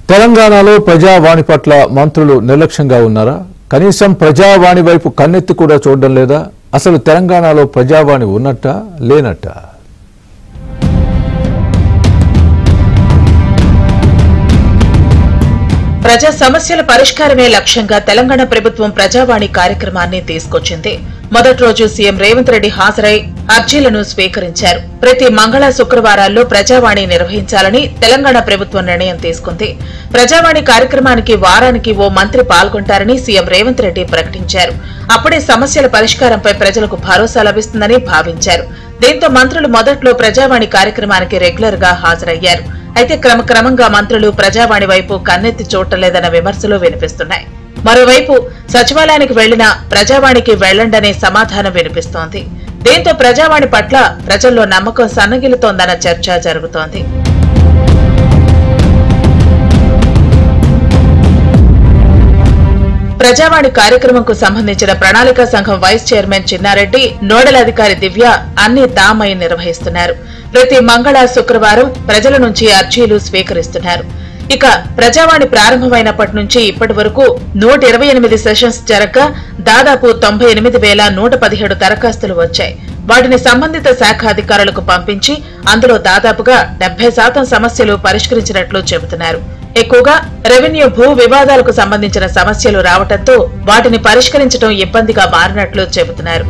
తెలంగాణలో ప్రజావాణి పట్ల మంత్రులు నిర్లక్ష్యంగా ఉన్నారా? కనీసం ప్రజావాణి వైపు కన్నెత్తి కూడా చూడడం లేదా? అసలు తెలంగాణలో ప్రజావాణి ఉన్నట్టా లేనట్టా? ప్రజా సమస్యల పరిష్కారమే లక్ష్యంగా తెలంగాణ ప్రభుత్వం ప్రజావాణి కార్యక్రమాన్ని తీసుకొచ్చింది. మొదటి రోజు సీఎం రేవంత్ రెడ్డి హాజరై అర్జీలను స్వీకరించారు. ప్రతి మంగళ శుక్రవారాల్లో ప్రజావాణి నిర్వహించాలని తెలంగాణ ప్రభుత్వం నిర్ణయం తీసుకుంది. ప్రజావాణి కార్యక్రమానికి వారానికి ఓ మంత్రి పాల్గొంటారని సీఎం రేవంత్ రెడ్డి ప్రకటించారు. అప్పుడే సమస్యల పరిష్కారంపై ప్రజలకు భరోసా లభిస్తుందని భావించారు. దీంతో మంత్రులు మొదట్లో ప్రజావాణి కార్యక్రమానికి రెగ్యులర్ గా హాజరయ్యారు. అయితే క్రమక్రమంగా మంత్రులు ప్రజావాణి వైపు కన్నెత్తి చూడలేదన్న విమర్శలు వినిపిస్తున్నాయి. మరోవైపు సచివాలయానికి వెళ్లినా ప్రజావాణికి వెళ్లండనే సమాధానం వినిపిస్తోంది. దీంతో ప్రజావాణి పట్ల ప్రజల్లో నమ్మకం సన్నగిల్లుతోందన్న చర్చ జరుగుతోంది. ప్రజావాణి కార్యక్రమంకు సంబంధించిన ప్రణాళికా సంఘం వైస్ చైర్మన్ చిన్నారెడ్డి, నోడల్ అధికారి దివ్య అన్ని తామై నిర్వహిస్తున్నారు. ప్రతి మంగళ శుక్రవారం ప్రజల నుంచి అర్జీలు స్వీకరిస్తున్నారు. ఇక ప్రజావాణి ప్రారంభమైనప్పటి నుంచి ఇప్పటి వరకు 128 సెషన్స్ జరగగా దాదాపు 98,117 దరఖాస్తులు వచ్చాయి. వాటిని సంబంధిత శాఖ అధికారులకు పంపించి అందులో దాదాపుగా 70% సమస్యలు పరిష్కరించినట్లు చెబుతున్నారు. ఎక్కువగా రెవెన్యూ భూ వివాదాలకు సంబంధించిన సమస్యలు రావడంతో వాటిని పరిష్కరించడం ఇబ్బందిగా మారినట్లు చెబుతున్నారు.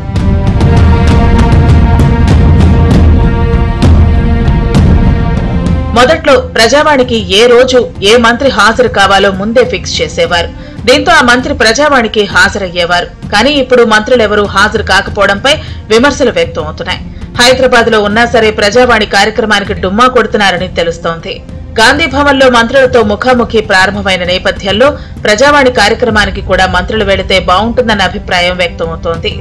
మొదట్లో ప్రజావాణికి ఏ రోజు ఏ మంత్రి హాజరు కావాలో ముందే ఫిక్స్ చేసేవారు. దీంతో ఆ మంత్రి ప్రజావాణికి హాజరయ్యేవారు. కానీ ఇప్పుడు మంత్రులెవరూ హాజరు కాకపోవడంపై విమర్శలు వ్యక్తమవుతున్నాయి. హైదరాబాద్ లో ఉన్నా సరే ప్రజావాణి కార్యక్రమానికి డుమ్మా కొడుతున్నారని తెలుస్తోంది. గాంధీ భవన్ లో మంత్రులతో ముఖాముఖి ప్రారంభమైన నేపథ్యంలో ప్రజావాణి కార్యక్రమానికి కూడా మంత్రులు వెళితే బాగుంటుందన్న అభిప్రాయం వ్యక్తమవుతోంది.